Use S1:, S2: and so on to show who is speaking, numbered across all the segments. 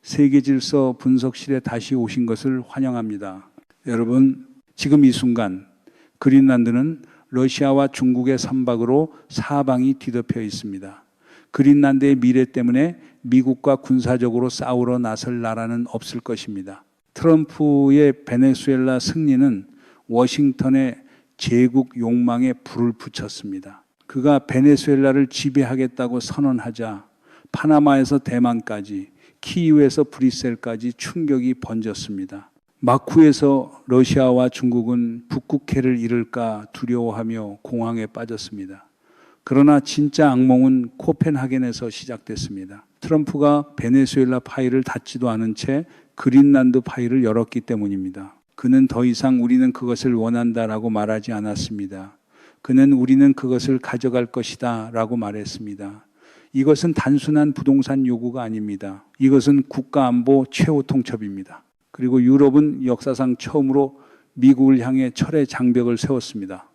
S1: 세계질서 분석실에 다시 오신 것을 환영합니다. 여러분, 지금 이 순간 그린란드는 러시아와 중국의 선박으로 사방이 뒤덮여 있습니다. 그린란드의 미래 때문에 미국과 군사적으로 싸우러 나설 나라는 없을 것입니다. 트럼프의 베네수엘라 승리는 워싱턴의 제국 욕망에 불을 붙였습니다. 그가 베네수엘라를 지배하겠다고 선언하자 파나마에서 대만까지, 키이우에서 브뤼셀까지 충격이 번졌습니다. 마쿠에서 러시아와 중국은 북극해를 잃을까 두려워하며 공황에 빠졌습니다. 그러나 진짜 악몽은 코펜하겐에서 시작됐습니다. 트럼프가 베네수엘라 파일을 닫지도 않은 채 그린란드 파일을 열었기 때문입니다. 그는 더 이상 우리는 그것을 원한다라고 말하지 않았습니다. 그는 우리는 그것을 가져갈 것이다 라고 말했습니다. 이것은 단순한 부동산 요구가 아닙니다. 이것은 국가안보 최후 통첩입니다. 그리고 유럽은 역사상 처음으로 미국을 향해 철의 장벽을 세웠습니다.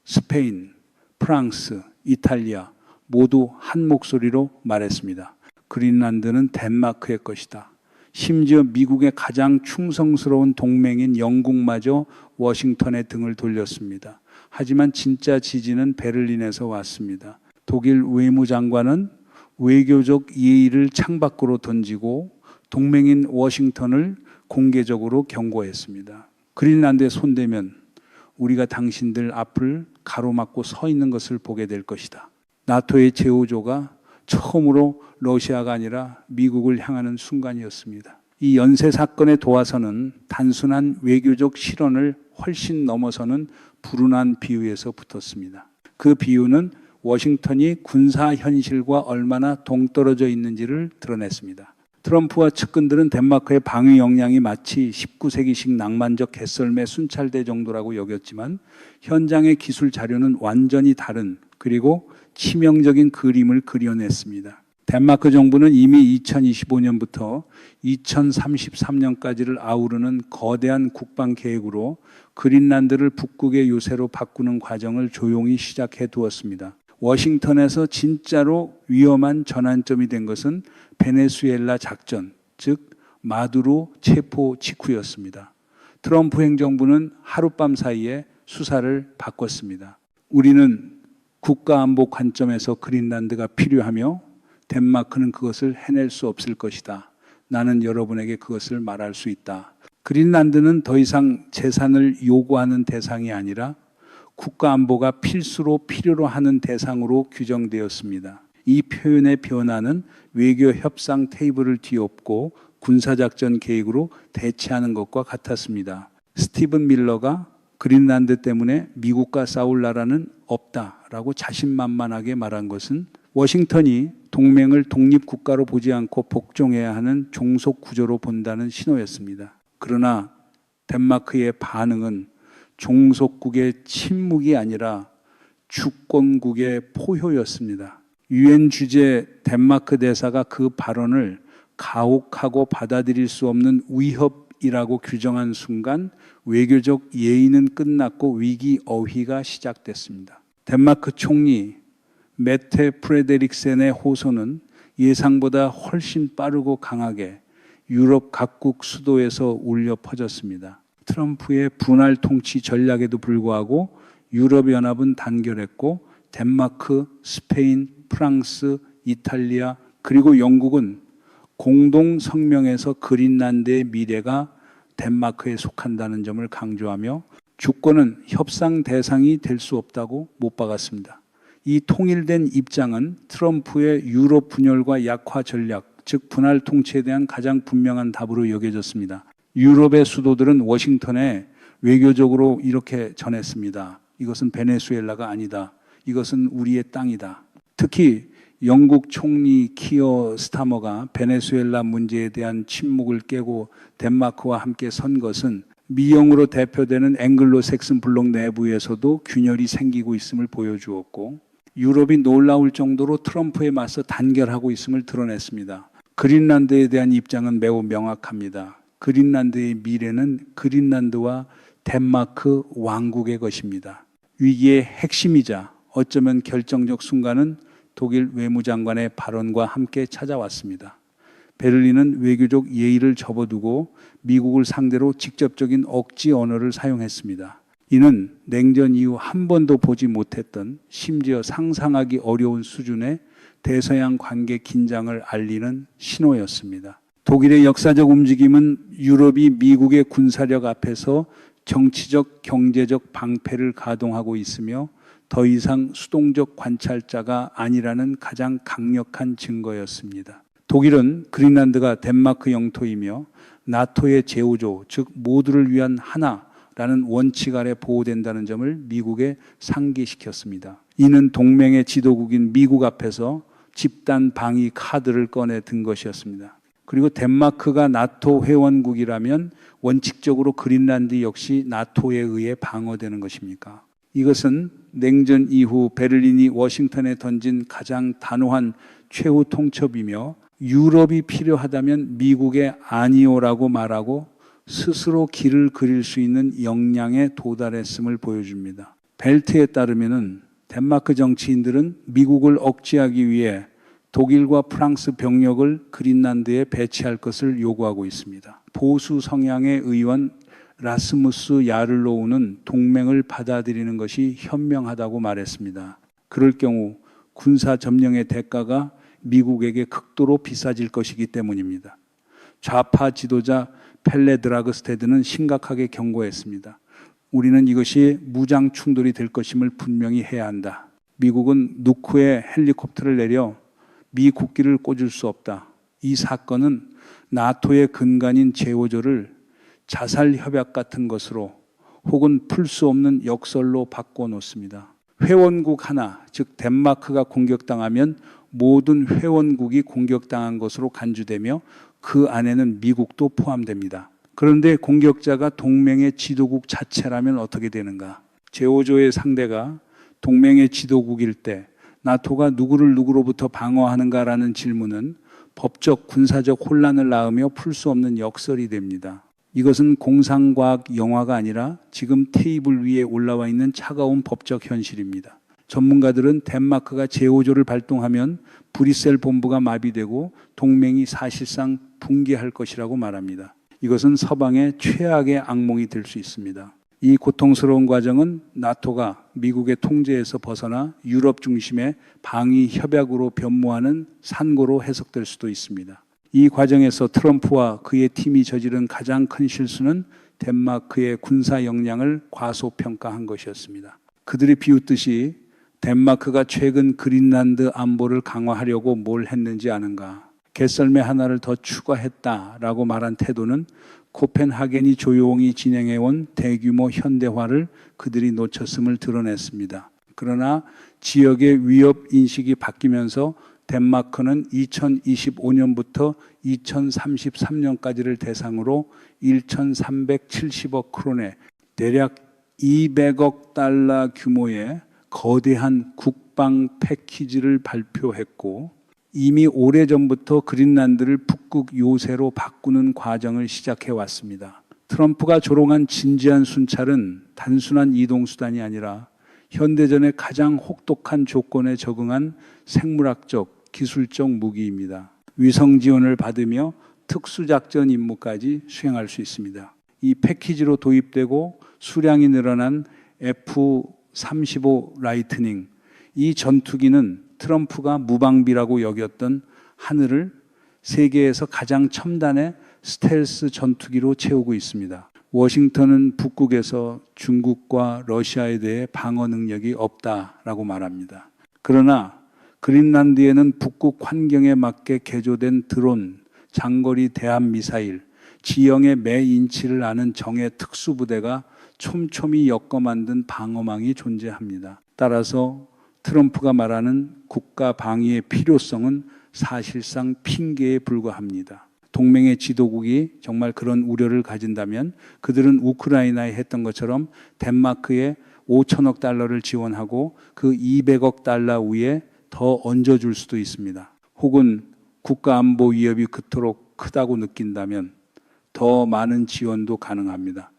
S1: 스페인, 프랑스, 이탈리아 모두 한 목소리로 말했습니다. 그린란드는 덴마크의 것이다. 심지어 미국의 가장 충성스러운 동맹인 영국마저 워싱턴에 등을 돌렸습니다. 하지만 진짜 지지는 베를린에서 왔습니다. 독일 외무장관은 외교적 예의를 창밖으로 던지고 동맹인 워싱턴을 공개적으로 경고했습니다. 그린란드에 손대면 우리가 당신들 앞을 가로막고 서 있는 것을 보게 될 것이다. 나토의 제5조가 처음으로 러시아가 아니라 미국을 향하는 순간이었습니다. 이 연쇄 사건의 도화선은 단순한 외교적 실언을 훨씬 넘어서는 불운한 비유에서 붙었습니다. 그 비유는 워싱턴이 군사 현실과 얼마나 동떨어져 있는지를 드러냈습니다. 트럼프와 측근들은 덴마크의 방위 역량이 마치 19세기식 낭만적 개썰매 순찰대 정도라고 여겼지만 현장의 기술 자료는 완전히 다른, 그리고 치명적인 그림을 그려냈습니다. 덴마크 정부는 이미 2025년부터 2033년까지를 아우르는 거대한 국방 계획으로 그린란드를 북극의 요새로 바꾸는 과정을 조용히 시작해 두었습니다. 워싱턴에서 진짜로 위험한 전환점이 된 것은 베네수엘라 작전, 즉 마두로 체포 직후였습니다. 트럼프 행정부는 하룻밤 사이에 수사를 바꿨습니다. 우리는 국가안보 관점에서 그린란드가 필요하며 덴마크는 그것을 해낼 수 없을 것이다. 나는 여러분에게 그것을 말할 수 있다. 그린란드는 더 이상 재산을 요구하는 대상이 아니라 국가안보가 필수로 필요로 하는 대상으로 규정되었습니다. 이 표현의 변화는 외교 협상 테이블을 뒤엎고 군사작전 계획으로 대치하는 것과 같았습니다. 스티븐 밀러가 그린란드 때문에 미국과 싸울 나라는 없다라고 자신만만하게 말한 것은 워싱턴이 동맹을 독립국가로 보지 않고 복종해야 하는 종속 구조로 본다는 신호였습니다. 그러나 덴마크의 반응은 종속국의 침묵이 아니라 주권국의 포효였습니다. 유엔 주재 덴마크 대사가 그 발언을 가혹하고 받아들일 수 없는 위협이라고 규정한 순간 외교적 예의는 끝났고 위기 어휘가 시작됐습니다. 덴마크 총리 메테 프레데릭센의 호소는 예상보다 훨씬 빠르고 강하게 유럽 각국 수도에서 울려 퍼졌습니다. 트럼프의 분할 통치 전략에도 불구하고 유럽연합은 단결했고 덴마크, 스페인, 프랑스, 이탈리아 그리고 영국은 공동 성명에서 그린란드의 미래가 덴마크에 속한다는 점을 강조하며 주권은 협상 대상이 될 수 없다고 못 박았습니다. 이 통일된 입장은 트럼프의 유럽 분열과 약화 전략, 즉 분할 통치에 대한 가장 분명한 답으로 여겨졌습니다. 유럽의 수도들은 워싱턴에 외교적으로 이렇게 전했습니다. 이것은 베네수엘라가 아니다. 이것은 우리의 땅이다. 특히 영국 총리 키어 스타머가 베네수엘라 문제에 대한 침묵을 깨고 덴마크와 함께 선 것은 미영으로 대표되는 앵글로 색슨 블록 내부에서도 균열이 생기고 있음을 보여주었고 유럽이 놀라울 정도로 트럼프에 맞서 단결하고 있음을 드러냈습니다. 그린란드에 대한 입장은 매우 명확합니다. 그린란드의 미래는 그린란드와 덴마크 왕국의 것입니다. 위기의 핵심이자 어쩌면 결정적 순간은 독일 외무장관의 발언과 함께 찾아왔습니다. 베를린은 외교적 예의를 접어두고 미국을 상대로 직접적인 억지 언어를 사용했습니다. 이는 냉전 이후 한 번도 보지 못했던, 심지어 상상하기 어려운 수준의 대서양 관계 긴장을 알리는 신호였습니다. 독일의 역사적 움직임은 유럽이 미국의 군사력 앞에서 정치적, 경제적 방패를 가동하고 있으며 더 이상 수동적 관찰자가 아니라는 가장 강력한 증거였습니다. 독일은 그린란드가 덴마크 영토이며 나토의 제5조, 즉 모두를 위한 하나라는 원칙 아래 보호된다는 점을 미국에 상기시켰습니다. 이는 동맹의 지도국인 미국 앞에서 집단 방위 카드를 꺼내 든 것이었습니다. 그리고 덴마크가 나토 회원국이라면 원칙적으로 그린란드 역시 나토에 의해 방어되는 것입니까? 이것은 냉전 이후 베를린이 워싱턴에 던진 가장 단호한 최후 통첩이며 유럽이 필요하다면 미국의 아니오라고 말하고 스스로 길을 그릴 수 있는 역량에 도달했음을 보여줍니다. 벨트에 따르면 덴마크 정치인들은 미국을 억제하기 위해 독일과 프랑스 병력을 그린란드에 배치할 것을 요구하고 있습니다. 보수 성향의 의원 라스무스 야를로우는 동맹을 받아들이는 것이 현명하다고 말했습니다. 그럴 경우 군사 점령의 대가가 미국에게 극도로 비싸질 것이기 때문입니다. 좌파 지도자 펠레 드라그스테드는 심각하게 경고했습니다. 우리는 이것이 무장 충돌이 될 것임을 분명히 해야 한다. 미국은 누크에 헬리콥터를 내려 미 국기를 꽂을 수 없다. 이 사건은 나토의 근간인 제5조를 자살 협약 같은 것으로 혹은 풀 수 없는 역설로 바꿔놓습니다. 회원국 하나, 즉 덴마크가 공격당하면 모든 회원국이 공격당한 것으로 간주되며 그 안에는 미국도 포함됩니다. 그런데 공격자가 동맹의 지도국 자체라면 어떻게 되는가? 제5조의 상대가 동맹의 지도국일 때 나토가 누구를 누구로부터 방어하는가라는 질문은 법적, 군사적 혼란을 낳으며 풀 수 없는 역설이 됩니다. 이것은 공상과학 영화가 아니라 지금 테이블 위에 올라와 있는 차가운 법적 현실입니다. 전문가들은 덴마크가 제5조를 발동하면 브뤼셀 본부가 마비되고 동맹이 사실상 붕괴할 것이라고 말합니다. 이것은 서방의 최악의 악몽이 될 수 있습니다. 이 고통스러운 과정은 나토가 미국의 통제에서 벗어나 유럽 중심의 방위 협약으로 변모하는 산고로 해석될 수도 있습니다. 이 과정에서 트럼프와 그의 팀이 저지른 가장 큰 실수는 덴마크의 군사 역량을 과소평가한 것이었습니다. 그들이 비웃듯이 덴마크가 최근 그린란드 안보를 강화하려고 뭘 했는지 아는가? 개썰매 하나를 더 추가했다라고 말한 태도는 코펜하겐이 조용히 진행해온 대규모 현대화를 그들이 놓쳤음을 드러냈습니다. 그러나 지역의 위협 인식이 바뀌면서 덴마크는 2025년부터 2033년까지를 대상으로 1,370억 크론의 대략 200억 달러 규모의 거대한 국방 패키지를 발표했고 이미 오래전부터 그린란드를 북극 요새로 바꾸는 과정을 시작해 왔습니다. 트럼프가 조롱한 진지한 순찰은 단순한 이동수단이 아니라 현대전의 가장 혹독한 조건에 적응한 생물학적, 기술적 무기입니다. 위성 지원을 받으며 특수작전 임무까지 수행할 수 있습니다. 이 패키지로 도입되고 수량이 늘어난 F-35 라이트닝, 이 전투기는 트럼프가 무방비라고 여겼던 하늘을 세계에서 가장 첨단의 스텔스 전투기로 채우고 있습니다. 워싱턴은 북극에서 중국과 러시아에 대해 방어 능력이 없다라고 말합니다. 그러나 그린란드에는 북극 환경에 맞게 개조된 드론, 장거리 대함 미사일, 지형의 매 인치를 아는 정예 특수부대가 촘촘히 엮어 만든 방어망이 존재합니다. 따라서 트럼프가 말하는 국가 방위의 필요성은 사실상 핑계에 불과합니다. 동맹의 지도국이 정말 그런 우려를 가진다면 그들은 우크라이나에 했던 것처럼 덴마크에 5천억 달러를 지원하고 그 200억 달러 위에 더 얹어줄 수도 있습니다. 혹은 국가안보 위협이 그토록 크다고 느낀다면 더 많은 지원도 가능합니다.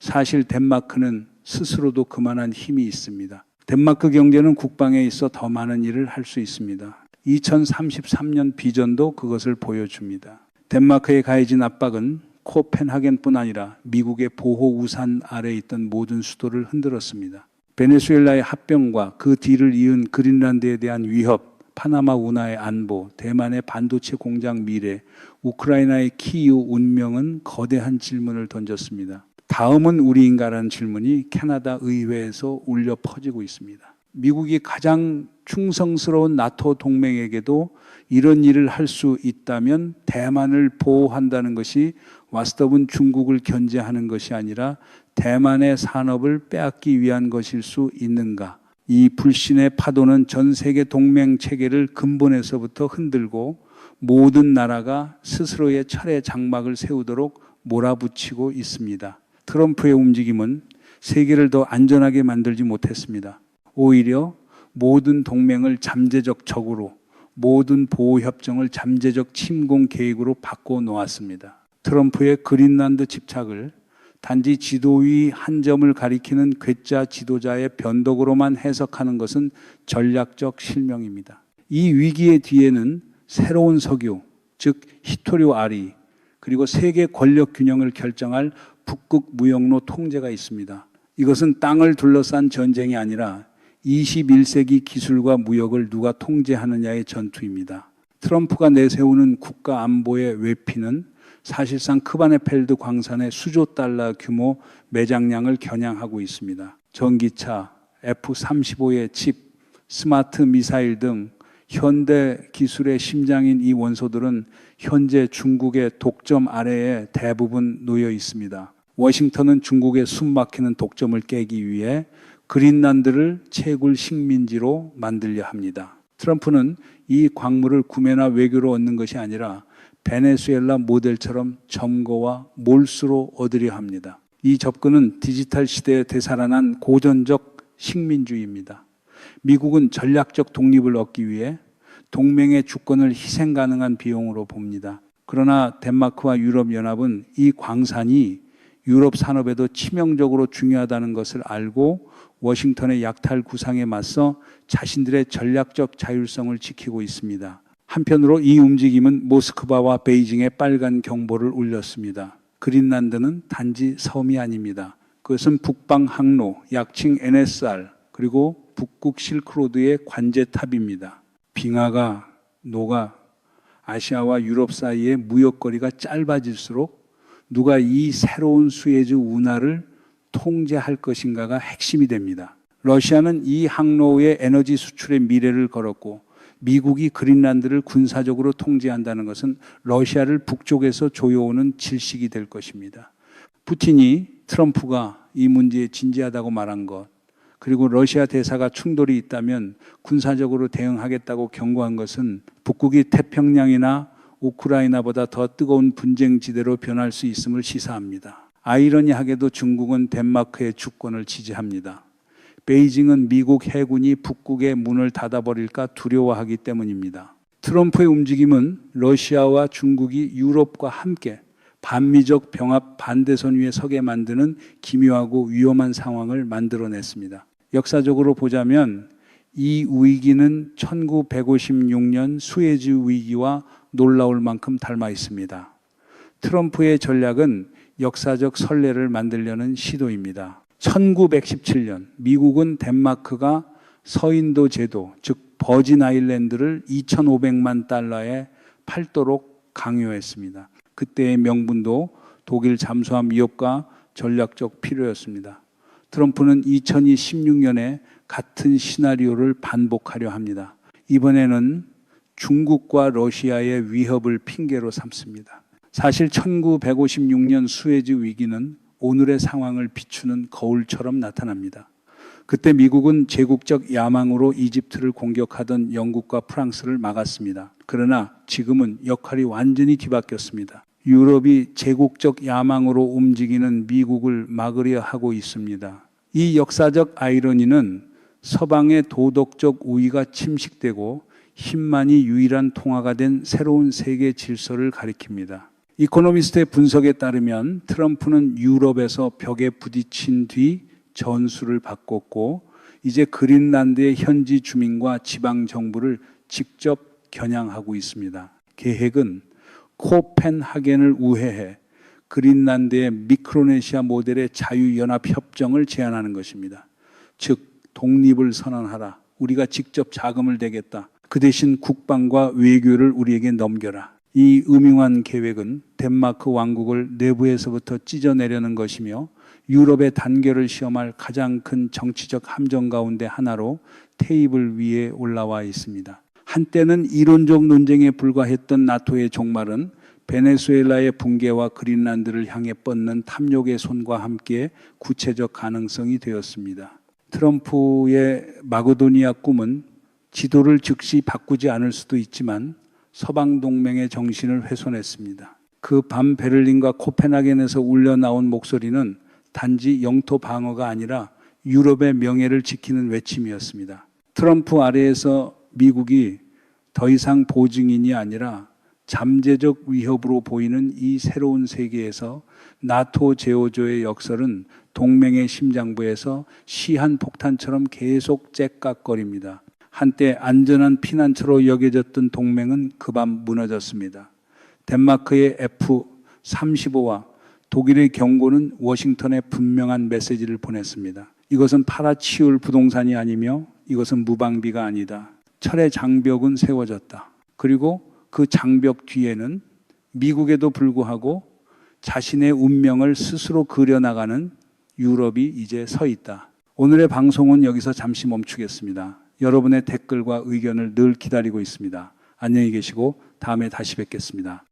S1: 사실 덴마크는 스스로도 그만한 힘이 있습니다. 덴마크 경제는 국방에 있어 더 많은 일을 할 수 있습니다. 2033년 비전도 그것을 보여줍니다. 덴마크에 가해진 압박은 코펜하겐뿐 아니라 미국의 보호 우산 아래 있던 모든 수도를 흔들었습니다. 베네수엘라의 합병과 그 뒤를 이은 그린란드에 대한 위협, 파나마 운하의 안보, 대만의 반도체 공장 미래, 우크라이나의 키이우 운명은 거대한 질문을 던졌습니다. 다음은 우리인가라는 질문이 캐나다 의회에서 울려 퍼지고 있습니다. 미국이 가장 충성스러운 나토 동맹에게도 이런 일을 할 수 있다면 대만을 보호한다는 것이 와스톱은 중국을 견제하는 것이 아니라 대만의 산업을 빼앗기 위한 것일 수 있는가? 이 불신의 파도는 전 세계 동맹 체계를 근본에서부터 흔들고 모든 나라가 스스로의 철의 장막을 세우도록 몰아붙이고 있습니다. 트럼프의 움직임은 세계를 더 안전하게 만들지 못했습니다. 오히려 모든 동맹을 잠재적 적으로, 모든 보호협정을 잠재적 침공 계획으로 바꿔놓았습니다. 트럼프의 그린란드 집착을 단지 지도위 한 점을 가리키는 괴짜 지도자의 변덕으로만 해석하는 것은 전략적 실명입니다. 이 위기의 뒤에는 새로운 석유, 즉 히토리오 아리, 그리고 세계 권력 균형을 결정할 북극 무역로 통제가 있습니다. 이것은 땅을 둘러싼 전쟁이 아니라 21세기 기술과 무역을 누가 통제하느냐의 전투입니다. 트럼프가 내세우는 국가 안보의 외피는 사실상 크바네펠드 광산의 수조 달러 규모 매장량을 겨냥하고 있습니다. 전기차, F-35의 칩, 스마트 미사일 등 현대 기술의 심장인 이 원소들은 현재 중국의 독점 아래에 대부분 놓여 있습니다. 워싱턴은 중국의 숨막히는 독점을 깨기 위해 그린란드를 채굴 식민지로 만들려 합니다. 트럼프는 이 광물을 구매나 외교로 얻는 것이 아니라 베네수엘라 모델처럼 점거와 몰수로 얻으려 합니다. 이 접근은 디지털 시대에 되살아난 고전적 식민주의입니다. 미국은 전략적 독립을 얻기 위해 동맹의 주권을 희생 가능한 비용으로 봅니다. 그러나 덴마크와 유럽연합은 이 광산이 유럽 산업에도 치명적으로 중요하다는 것을 알고 워싱턴의 약탈 구상에 맞서 자신들의 전략적 자율성을 지키고 있습니다. 한편으로 이 움직임은 모스크바와 베이징에 빨간 경보를 울렸습니다. 그린란드는 단지 섬이 아닙니다. 그것은 북방 항로, 약칭 NSR, 그리고 북극 실크로드의 관제탑입니다. 빙하가 녹아 아시아와 유럽 사이의 무역거리가 짧아질수록 누가 이 새로운 수에즈 운하를 통제할 것인가가 핵심이 됩니다. 러시아는 이 항로의 에너지 수출의 미래를 걸었고 미국이 그린란드를 군사적으로 통제한다는 것은 러시아를 북쪽에서 조여오는 질식이 될 것입니다. 푸틴이 트럼프가 이 문제에 진지하다고 말한 것, 그리고 러시아 대사가 충돌이 있다면 군사적으로 대응하겠다고 경고한 것은 북극이 태평양이나 우크라이나보다 더 뜨거운 분쟁지대로 변할 수 있음을 시사합니다. 아이러니하게도 중국은 덴마크의 주권을 지지합니다. 베이징은 미국 해군이 북극의 문을 닫아버릴까 두려워하기 때문입니다. 트럼프의 움직임은 러시아와 중국이 유럽과 함께 반미적 병합 반대선 위에 서게 만드는 기묘하고 위험한 상황을 만들어냈습니다. 역사적으로 보자면 이 위기는 1956년 수에즈 위기와 놀라울 만큼 닮아 있습니다. 트럼프의 전략은 역사적 선례를 만들려는 시도입니다. 1917년 미국은 덴마크가 서인도 제도, 즉 버진 아일랜드를 2,500만 달러에 팔도록 강요했습니다. 그때의 명분도 독일 잠수함 위협과 전략적 필요였습니다. 트럼프는 2016년에 같은 시나리오를 반복하려 합니다. 이번에는 중국과 러시아의 위협을 핑계로 삼습니다. 사실 1956년 수에즈 위기는 오늘의 상황을 비추는 거울처럼 나타납니다. 그때 미국은 제국적 야망으로 이집트를 공격하던 영국과 프랑스를 막았습니다. 그러나 지금은 역할이 완전히 뒤바뀌었습니다. 유럽이 제국적 야망으로 움직이는 미국을 막으려 하고 있습니다. 이 역사적 아이러니는 서방의 도덕적 우위가 침식되고 힘만이 유일한 통화가 된 새로운 세계 질서를 가리킵니다. 이코노미스트의 분석에 따르면 트럼프는 유럽에서 벽에 부딪힌 뒤 전술을 바꿨고 이제 그린란드의 현지 주민과 지방 정부를 직접 겨냥하고 있습니다. 계획은 코펜하겐을 우회해 그린란드의 미크로네시아 모델의 자유연합협정을 제안하는 것입니다. 즉 독립을 선언하라. 우리가 직접 자금을 대겠다. 그 대신 국방과 외교를 우리에게 넘겨라. 이 음흉한 계획은 덴마크 왕국을 내부에서부터 찢어내려는 것이며 유럽의 단결을 시험할 가장 큰 정치적 함정 가운데 하나로 테이블 위에 올라와 있습니다. 한때는 이론적 논쟁에 불과했던 나토의 종말은 베네수엘라의 붕괴와 그린란드를 향해 뻗는 탐욕의 손과 함께 구체적 가능성이 되었습니다. 트럼프의 마고도니아 꿈은 지도를 즉시 바꾸지 않을 수도 있지만 서방 동맹의 정신을 훼손했습니다. 그 밤 베를린과 코펜하겐에서 울려나온 목소리는 단지 영토 방어가 아니라 유럽의 명예를 지키는 외침이었습니다. 트럼프 아래에서 미국이 더 이상 보증인이 아니라 잠재적 위협으로 보이는 이 새로운 세계에서 나토 제오조의 역설은 동맹의 심장부에서 시한폭탄처럼 계속 째깍거립니다. 한때 안전한 피난처로 여겨졌던 동맹은 그 밤 무너졌습니다. 덴마크의 F-35와 독일의 경고는 워싱턴에 분명한 메시지를 보냈습니다. 이것은 팔아치울 부동산이 아니며 이것은 무방비가 아니다. 철의 장벽은 세워졌다. 그리고 그 장벽 뒤에는 미국에도 불구하고 자신의 운명을 스스로 그려나가는 유럽이 이제 서 있다. 오늘의 방송은 여기서 잠시 멈추겠습니다. 여러분의 댓글과 의견을 늘 기다리고 있습니다. 안녕히 계시고 다음에 다시 뵙겠습니다.